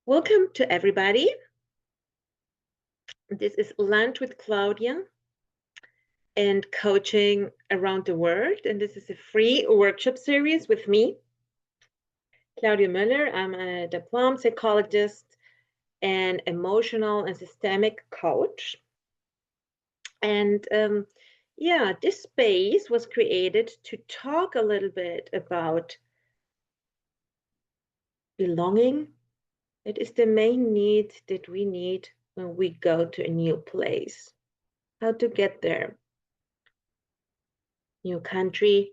Welcome to everybody. This is Lunch with Claudia and coaching around the world. And this is a free workshop series with me, Claudia Müller. I'm a diploma psychologist and emotional and systemic coach. And this space was created to talk a little bit about belonging. It is the main need that we need when we go to a new place. How to get there. New country,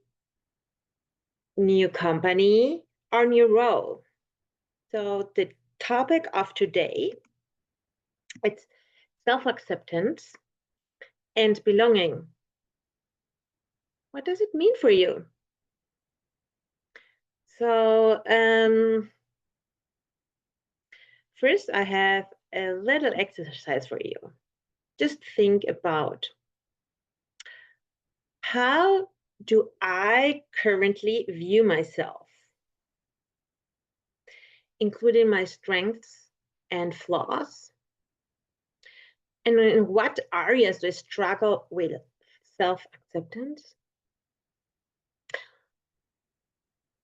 new company, or new role. So the topic of today, it's self-acceptance and belonging. What does it mean for you? So first I have a little exercise for you. Just think about, how do I currently view myself, including my strengths and flaws? And in what areas do I struggle with self-acceptance?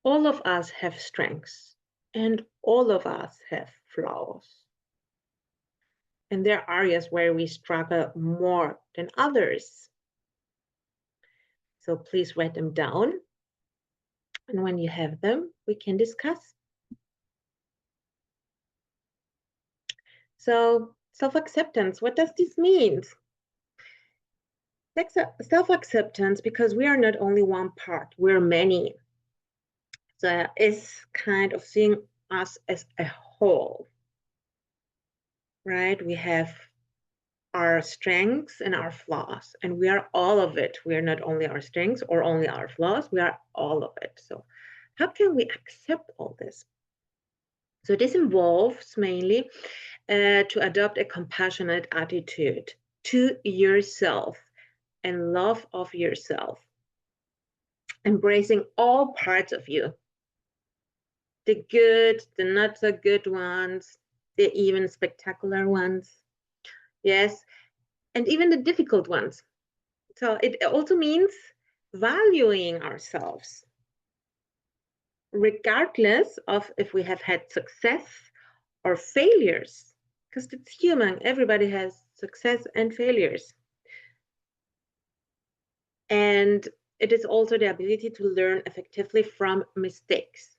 All of us have strengths and all of us have flaws. And there are areas where we struggle more than others. So please write them down. And when you have them, we can discuss. So self-acceptance, what does this mean? Self-acceptance, because we are not only one part, we're many. So it's kind of seeing us as a whole, right? We have our strengths and our flaws, and we are all of it. We are not only our strengths or only our flaws, we are all of it. So how can we accept all this? So this involves mainly to adopt a compassionate attitude to yourself and love of yourself, embracing all parts of you, the good, the not so good ones, the even spectacular ones, yes, and even the difficult ones. So it also means valuing ourselves, regardless of if we have had success or failures, because it's human. Everybody has success and failures. And it is also the ability to learn effectively from mistakes,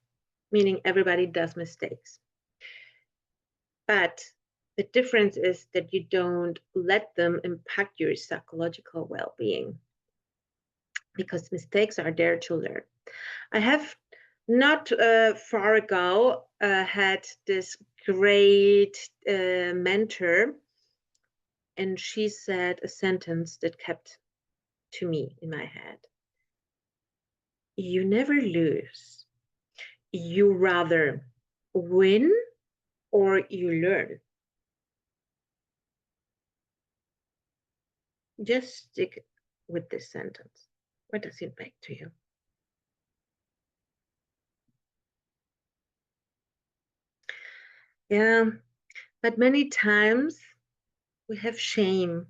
meaning everybody does mistakes. But the difference is that you don't let them impact your psychological well-being, because mistakes are there to learn. I have not far ago had this great mentor, and she said a sentence that kept to me in my head. You never lose. You rather win or you learn. Just stick with this sentence. What does it make to you? Yeah, but many times we have shame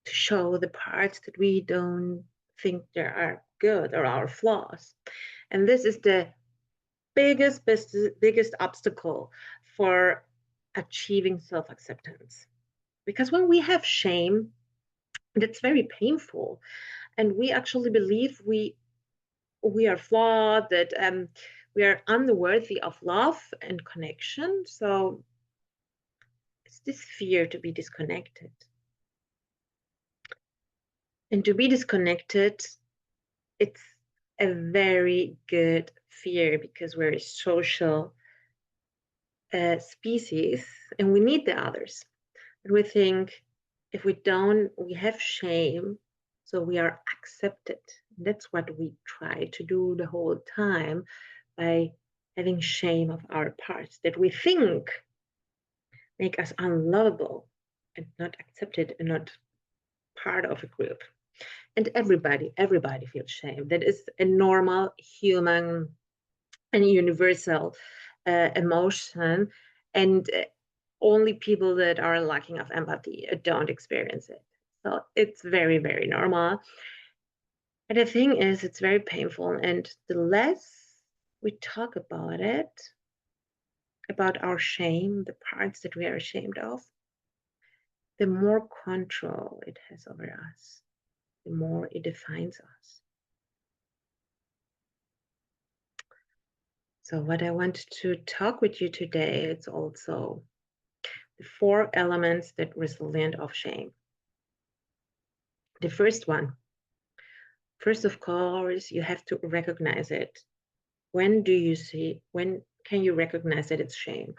to show the parts that we don't think they are good or our flaws. And this is the biggest obstacle for achieving self-acceptance. Because when we have shame, that's very painful. And we actually believe we are flawed, that we are unworthy of love and connection. So it's this fear to be disconnected. And to be disconnected, it's a very good fear, because we're a social species and we need the others. And we think if we don't, we have shame, so we are accepted. That's what we try to do the whole time, by having shame of our parts that we think make us unlovable and not accepted and not part of a group. And everybody feels shame. That is a normal human and universal emotion. And only people that are lacking of empathy don't experience it. So it's very, very normal. And the thing is, it's very painful. And the less we talk about it, about our shame, the parts that we are ashamed of, the more control it has over us, the more it defines us. So what I want to talk with you today, it's also the 4 elements that resilient of shame. The first one, first of course, you have to recognize it. When can you recognize that it's shame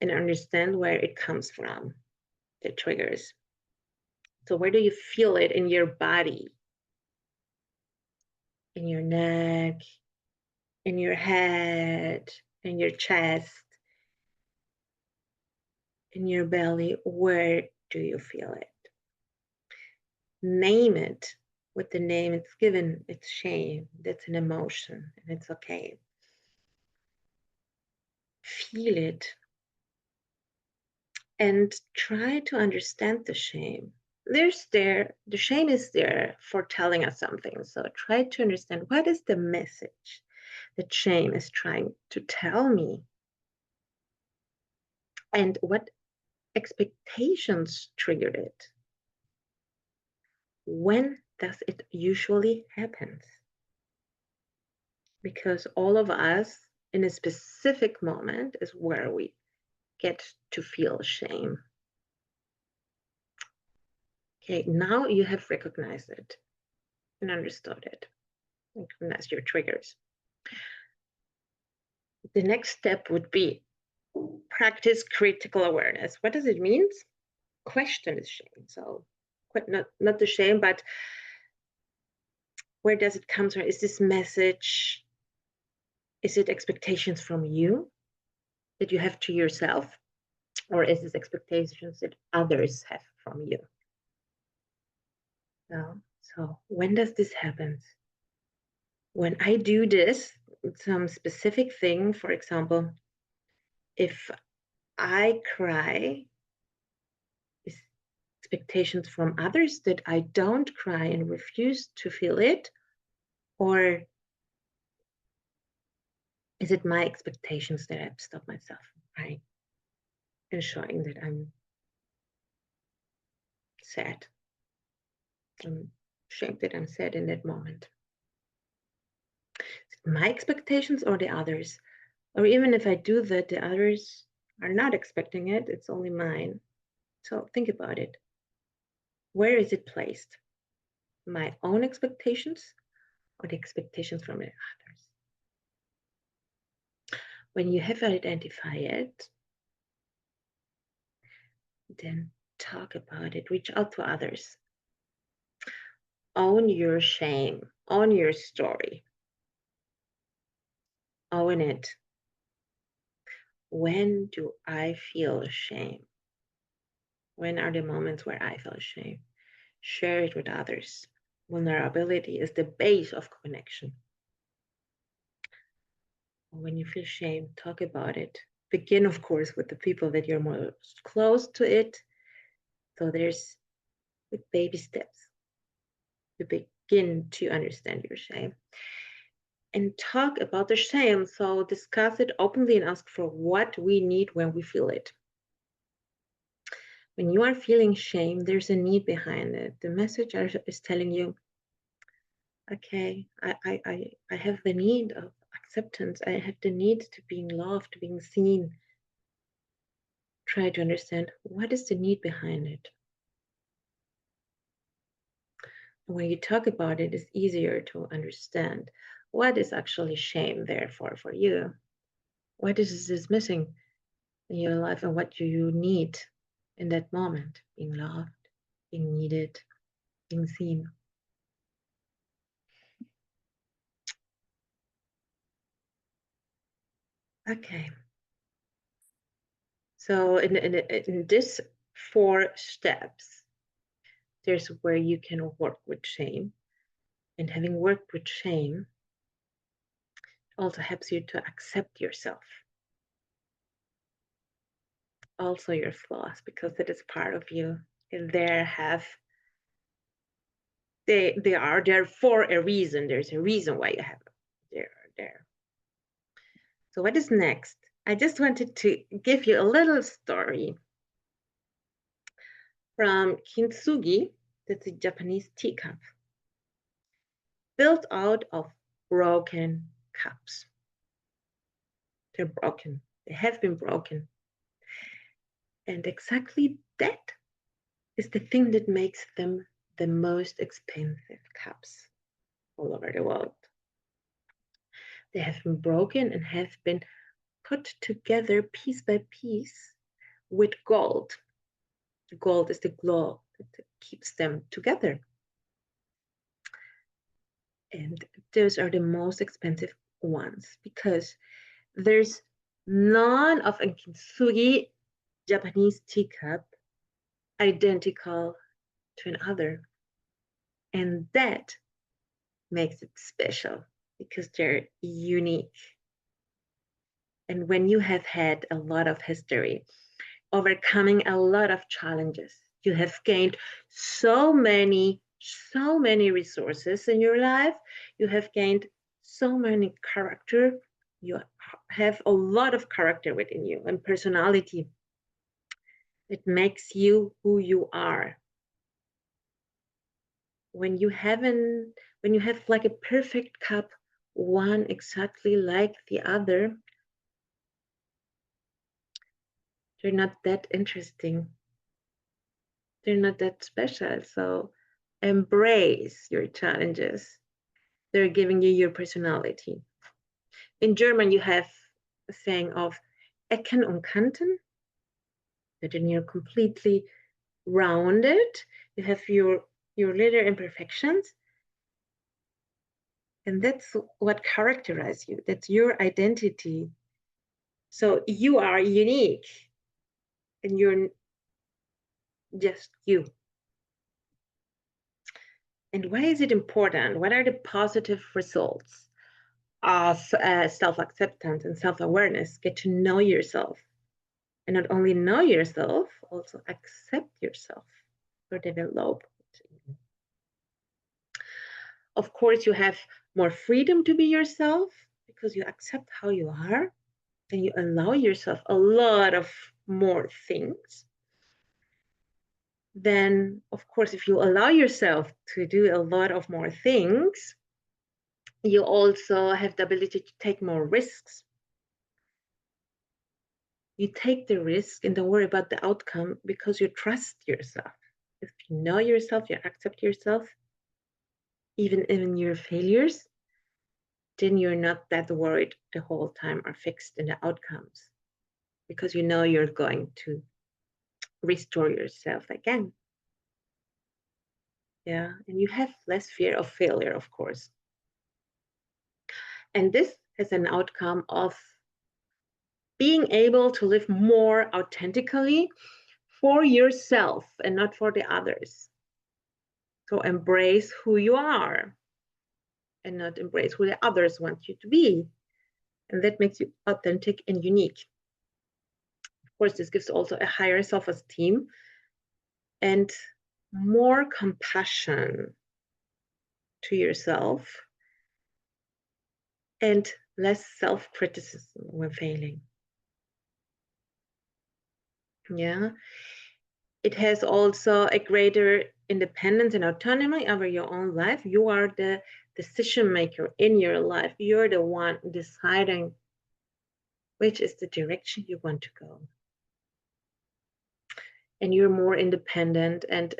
and understand where it comes from, the triggers? So where do you feel it in your body, in your neck, in your head, in your chest, in your belly? Where do you feel it? Name it with the name it's given. It's shame. That's an emotion, and it's okay. Feel it and try to understand the shame. The shame is there for telling us something. So try to understand, what is the message that shame is trying to tell me? And what expectations triggered it? When does it usually happen? Because all of us in a specific moment is where we get to feel shame. Okay, now you have recognized it and understood it. Recognize your triggers. The next step would be practice critical awareness. What does it mean? Question is shame. So not the shame, but where does it come from? Is this message, is it expectations from you that you have to yourself? Or is this expectations that others have from you? So when does this happen? When I do this, some specific thing, for example, if I cry, is expectations from others that I don't cry and refuse to feel it? Or is it my expectations that I've stopped myself from crying and showing that I'm sad? I'm ashamed that I'm sad in that moment. Is it my expectations or the others? Or even if I do that, the others are not expecting it, it's only mine. So think about it. Where is it placed? My own expectations or the expectations from the others? When you have identified it, then talk about it, reach out to others. Own your shame, own your story. Own it. When do I feel shame? When are the moments where I feel shame? Share it with others. Vulnerability is the base of connection. When you feel shame, talk about it. Begin, of course, with the people that you're most close to it. So there's with baby steps to begin to understand your shame. And talk about the shame. So discuss it openly and ask for what we need when we feel it. When you are feeling shame, there's a need behind it. The message is telling you, okay, I have the need of acceptance. I have the need to being loved, being seen. Try to understand, what is the need behind it? When you talk about it, it's easier to understand what is actually shame there for you. What is missing in your life and what do you need in that moment? Being loved, being needed, being seen. Okay. So in this 4 steps, there's where you can work with shame. And having worked with shame also helps you to accept yourself. also your flaws, because it is part of you. And they are there for a reason. There's a reason why you have them. They're there. So what is next? I just wanted to give you a little story from Kintsugi. That's a Japanese teacup built out of broken cups. They're broken. They have been broken. And exactly that is the thing that makes them the most expensive cups all over the world. They have been broken and have been put together piece by piece with gold. Gold is the glue that keeps them together. And those are the most expensive ones because there's none of a Kintsugi Japanese teacup identical to another. And that makes it special because they're unique. And when you have had a lot of history, overcoming a lot of challenges, you have gained so many resources in your life, you have gained so many character, you have a lot of character within you and personality. It makes you who you are. When you have like a perfect cup, one exactly like the other, they're not that interesting. They're not that special. So embrace your challenges. They're giving you your personality. In German, you have a saying of Ecken und Kanten, that you're completely rounded. You have your little imperfections. And that's what characterizes you. That's your identity. So you are unique and you're just you. And why is it important? What are the positive results of self-acceptance and self-awareness? Get to know yourself. And not only know yourself, also accept yourself or develop. Of course, you have more freedom to be yourself because you accept how you are and you allow yourself a lot of more things. Then, of course, if you allow yourself to do a lot of more things, you also have the ability to take more risks. You take the risk and don't worry about the outcome because you trust yourself. If you know yourself, you accept yourself, even in your failures, then you're not that worried the whole time or fixed in the outcomes because you know you're going to restore yourself again. Yeah, and you have less fear of failure, of course. And this is an outcome of being able to live more authentically for yourself and not for the others. So embrace who you are and not embrace who the others want you to be. And that makes you authentic and unique. Of course, this gives also a higher self-esteem and more compassion to yourself and less self-criticism when failing. Yeah. It has also a greater independence and autonomy over your own life. You are the decision maker in your life. You're the one deciding which is the direction you want to go. And you're more independent and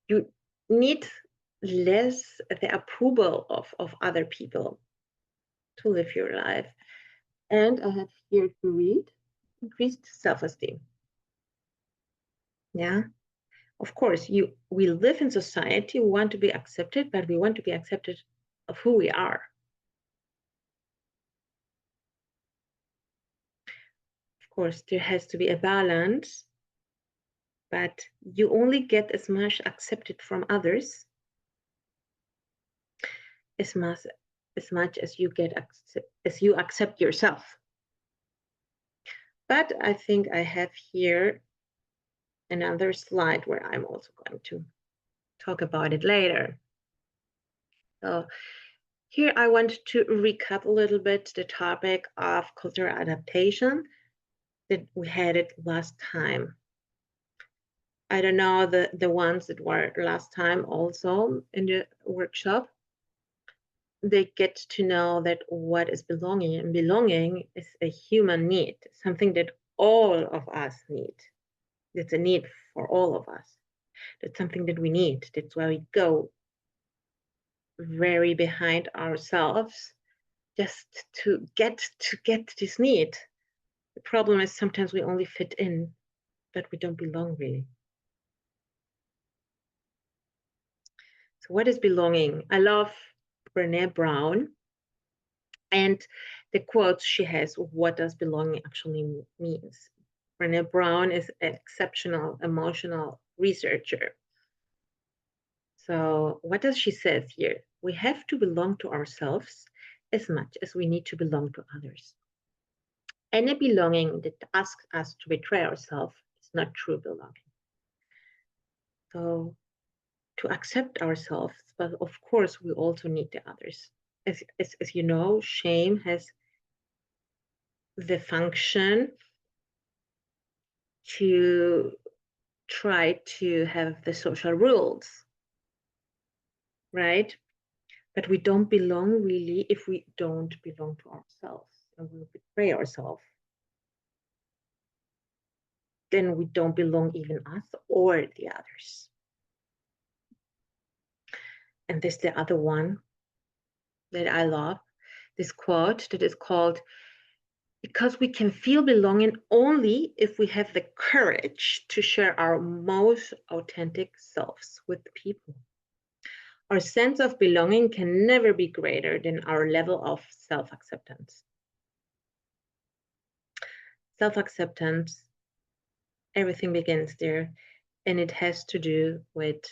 you need less the approval of other people to live your life. And I have here to read increased self-esteem. Yeah. Of course, we live in society, we want to be accepted, but we want to be accepted of who we are. Of course, there has to be a balance, but you only get as much accepted from others as much as you get as you accept yourself. But I think I have here another slide where I'm also going to talk about it later. So here I want to recap a little bit the topic of cultural adaptation that we had it last time. I don't know the ones that were last time also in the workshop. They get to know that what is belonging, and belonging is a human need, something that all of us need. It's a need for all of us. That's something that we need. That's why we go very behind ourselves just to get this need. The problem is sometimes we only fit in, but we don't belong really. So what is belonging? I love Brené Brown and the quotes she has. What does belonging actually means? Brené Brown is an exceptional emotional researcher. So what does she say here? We have to belong to ourselves as much as we need to belong to others. Any belonging that asks us to betray ourselves is not true belonging. So to accept ourselves, but of course we also need the others. As you know, shame has the function to try to have the social rules, right? But we don't belong really if we don't belong to ourselves and we betray ourselves. Then we don't belong even us or the others. And this is the other one that I love, this quote that is called, because we can feel belonging only if we have the courage to share our most authentic selves with people. Our sense of belonging can never be greater than our level of self-acceptance. Self-acceptance, everything begins there, and it has to do with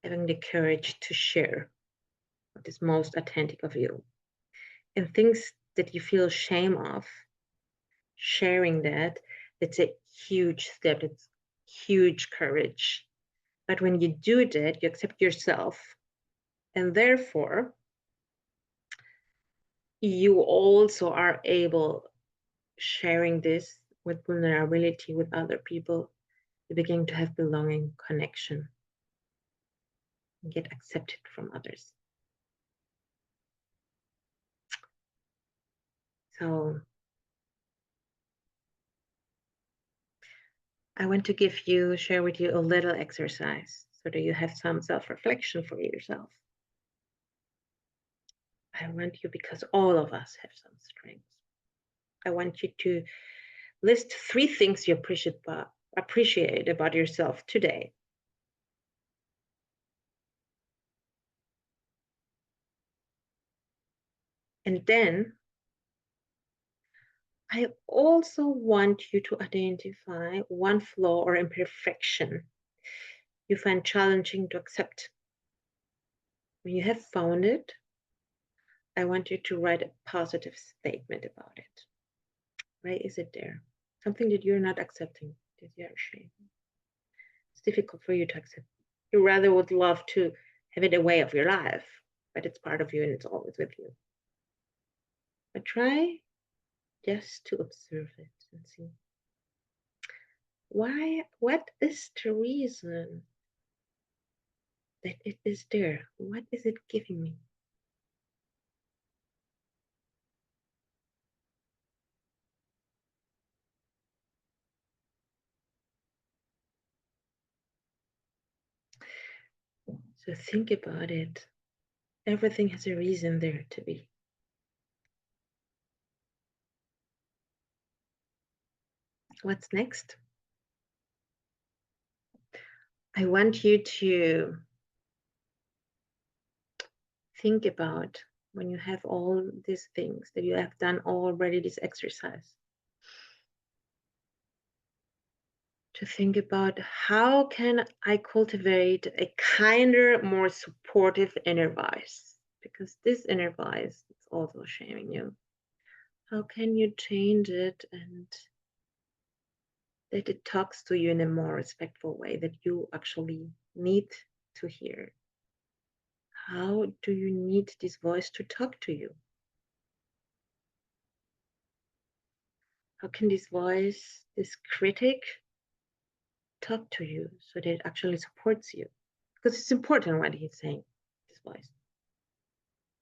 having the courage to share what is most authentic of you. And things that you feel shame of, sharing that, it's a huge step. It's huge courage. But when you do that, you accept yourself. And therefore, you also are able sharing this with vulnerability with other people. You begin to have belonging, connection, and get accepted from others. So I want to share with you a little exercise so that you have some self-reflection for yourself. I want you, because all of us have some strengths, I want you to list 3 things you appreciate about yourself today. And then I also want you to identify one flaw or imperfection you find challenging to accept. When you have found it, I want you to write a positive statement about it. Why is it there? Something that you're not accepting, that you're ashamed. It's difficult for you to accept. You rather would love to have it a way of your life, but it's part of you and it's always with you. But try just to observe it and see. What is the reason that it is there? What is it giving me? So think about it. Everything has a reason there to be. What's next? I want you to think about when you have all these things that you have done already, this exercise, to think about how can I cultivate a kinder, more supportive inner voice, because this inner voice is also shaming you. how can you change it and that it talks to you in a more respectful way that you actually need to hear? How do you need this voice to talk to you? How can this voice, this critic, talk to you so that it actually supports you? Because it's important what he's saying, this voice.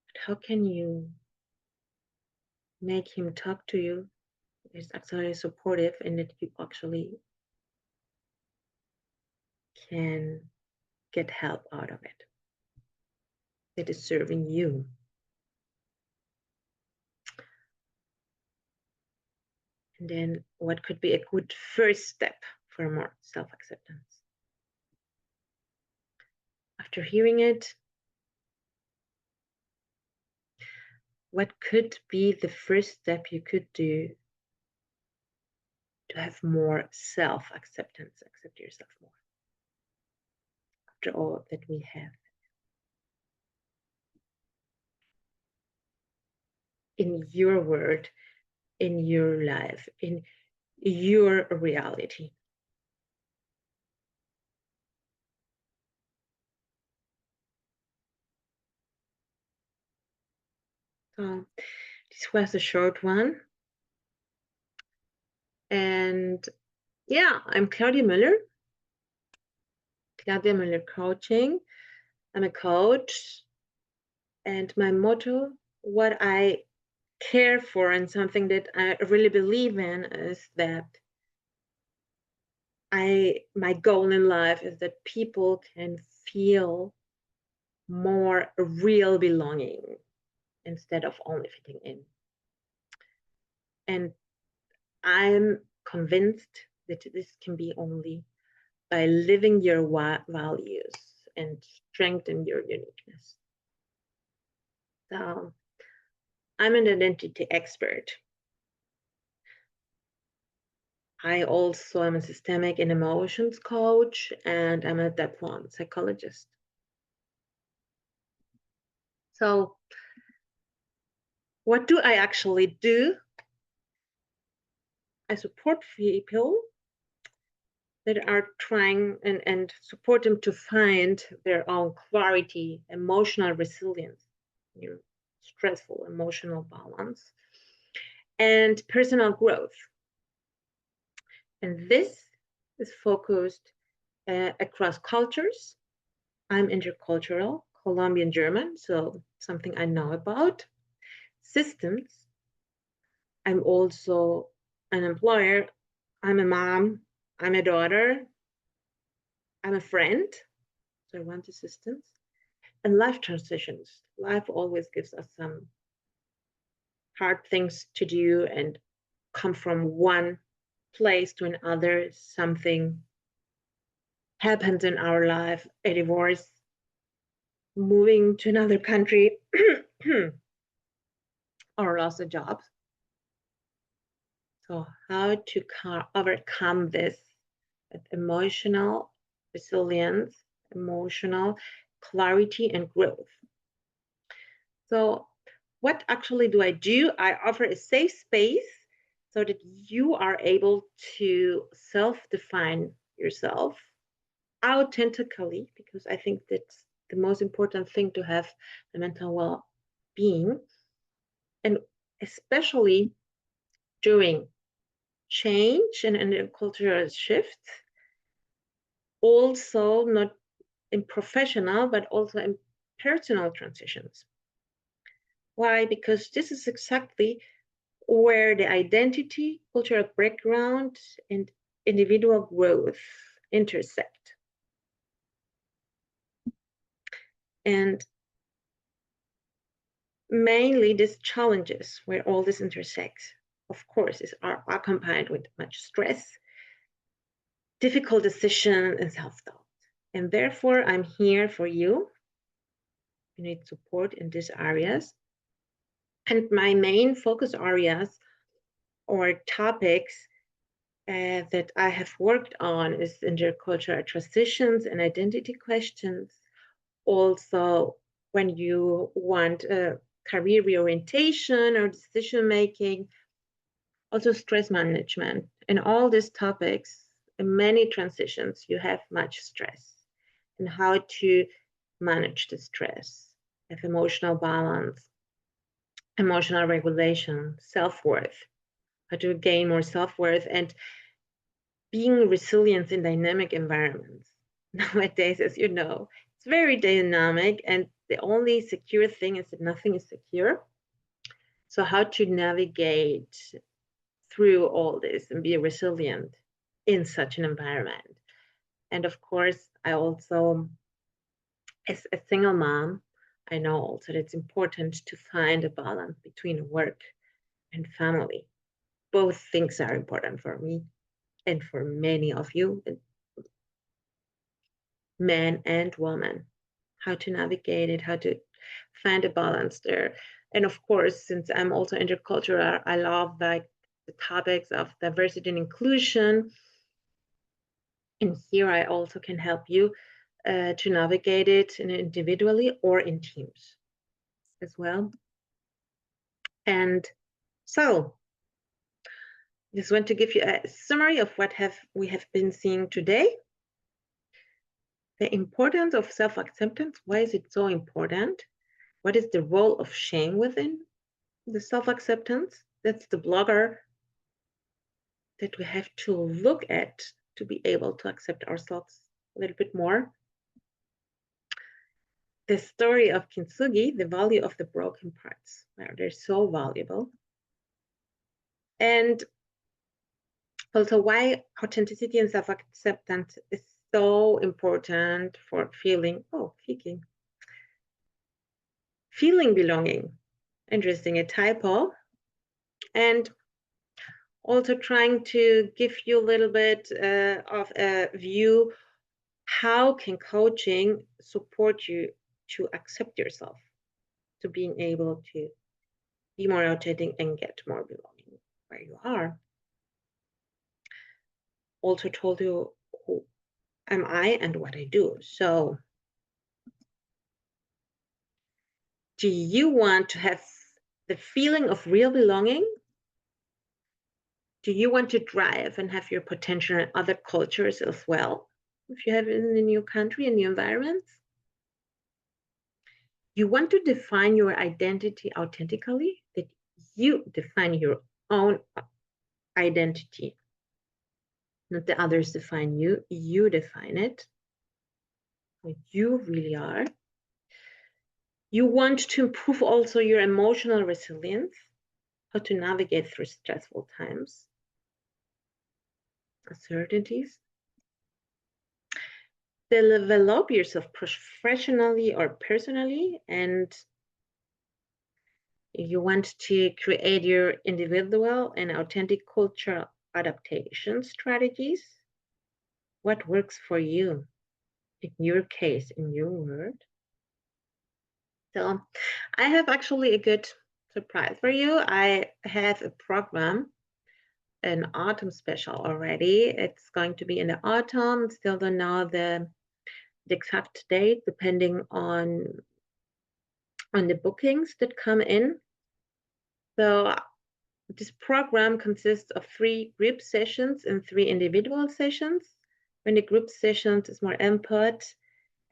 But how can you make him talk to you? It's actually supportive and that you actually can get help out of it. That is serving you. And then what could be a good first step for more self-acceptance? After hearing it, what could be the first step you could do to have more self-acceptance, accept yourself more? After all that we have. In your world, in your life, in your reality. So this was a short one. And yeah, I'm Claudia Müller. Claudia Müller Coaching. I'm a coach. And my motto, what I care for and something that I really believe in is that my goal in life is that people can feel more real belonging instead of only fitting in. And I'm convinced that this can be only by living your values and strengthen your uniqueness. So I'm an identity expert. I also am a systemic and emotions coach, and I'm a Dipl psychologist. So what do I actually do? I support people that are trying and support them to find their own clarity, emotional resilience, stressful emotional balance, and personal growth. And this is focused across cultures. I'm intercultural, Colombian German, so something I know about. Systems. I'm also an employer. I'm a mom. I'm a daughter. I'm a friend. So I want assistance. And life transitions. Life always gives us some hard things to do and come from one place to another. Something happens in our life, a divorce, moving to another country, or lost a job. So how to overcome this with emotional resilience, emotional clarity, and growth. So what actually do? I offer a safe space so that you are able to self-define yourself authentically, because I think that's the most important thing to have the mental well-being, and especially during change and a cultural shift, also not in professional, but also in personal transitions. Why? Because this is exactly where the identity, cultural background, and individual growth intersect. And mainly these challenges where all this intersects, of course, are accompanied with much stress, difficult decision, and self-doubt. And therefore, I'm here for you. You need support in these areas. And my main focus areas or topics that I have worked on is intercultural transitions and identity questions. Also, when you want a career reorientation or decision making, Also stress management. In all these topics, in many transitions, you have much stress, and how to manage the stress, have emotional balance, emotional regulation, self-worth, how to gain more self-worth, and being resilient in dynamic environments. Nowadays, as you know, it's very dynamic, and the only secure thing is that nothing is secure. So how to navigate through all this and be resilient in such an environment. And of course, I also, as a single mom, I know also that it's important to find a balance between work and family. Both things are important for me and for many of you, men and women, how to navigate it, how to find a balance there. And of course, since I'm also intercultural, I love like the topics of diversity and inclusion. And here I also can help you to navigate it individually or in teams as well. And so, just want to give you a summary of what we have been seeing today. The importance of self-acceptance. Why is it so important? What is the role of shame within the self-acceptance? That's the blogger that we have to look at to be able to accept ourselves a little bit more. The story of Kintsugi, the value of the broken parts. Wow, they're so valuable. And also why authenticity and self-acceptance is so important for feeling belonging. Interesting, a typo. And also trying to give you a little bit of a view, how can coaching support you to accept yourself, to being able to be more authentic and get more belonging where you are. Also told you who am I and what I do. So do you want to have the feeling of real belonging? Do you want to drive and have your potential in other cultures as well? If you have it in a new country, in new environments? You want to define your identity authentically, that you define your own identity, not the others define you, you define it, what you really are. You want to improve also your emotional resilience, how to navigate through stressful times, uncertainties. Develop yourself professionally or personally, and you want to create your individual and authentic cultural adaptation strategies. What works for you in your case, in your world? So I have actually a good surprise for you. I have a program, an autumn special already. It's going to be in the autumn. Still don't know the exact date, depending on the bookings that come in. So this program consists of 3 group sessions and 3 individual sessions. When the group sessions is more input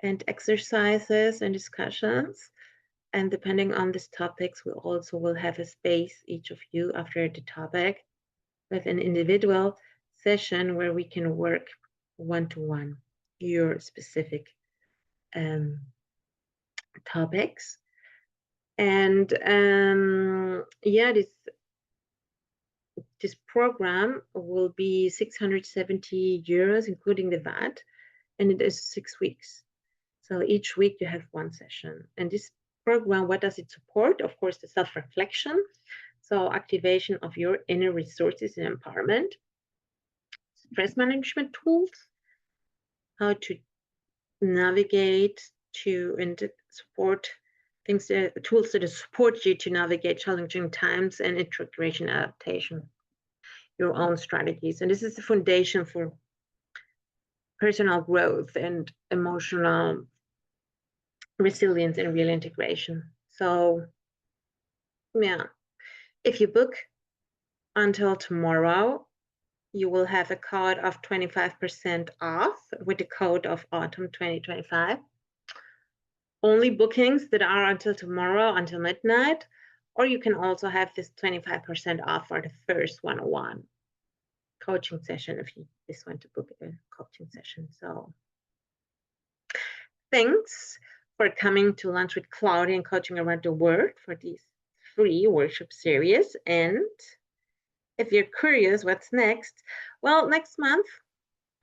and exercises and discussions. And depending on these topics, we also will have a space, each of you, after the topic, with an individual session where we can work one-to-one your specific topics. And yeah, this program will be 670 euros, including the VAT, and it is 6 weeks. So each week you have 1 session. And this program, what does it support? Of course, the self-reflection. So activation of your inner resources and empowerment, stress management tools, how to navigate to and support things, tools that support you to navigate challenging times and integration adaptation, your own strategies. And this is the foundation for personal growth and emotional resilience and real integration. So yeah, if you book until tomorrow, you will have a code of 25% off with the code of autumn 2025. Only bookings that are until tomorrow, until midnight, or you can also have this 25% off for the first 101 coaching session if you just want to book a coaching session. So thanks for coming to Lunch with Claudia and Coaching Around the World for these free workshop series. And if you're curious what's next, well, next month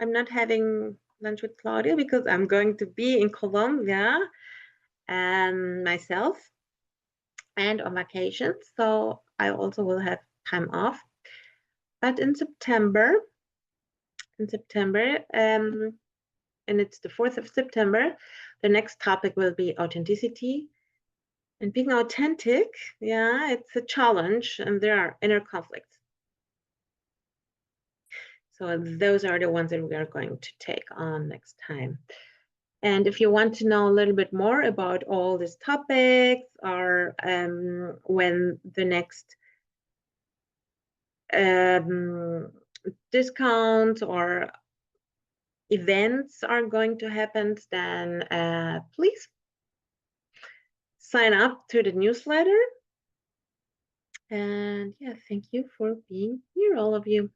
I'm not having Lunch with Claudia because I'm going to be in Colombia and myself and on vacation, so I also will have time off. But in September, and it's the 4th of September, the next topic will be authenticity. And being authentic, yeah, it's a challenge, and there are inner conflicts. So those are the ones that we are going to take on next time. And if you want to know a little bit more about all these topics, or when the next discounts or events are going to happen, then please sign up to the newsletter. And yeah, thank you for being here, all of you.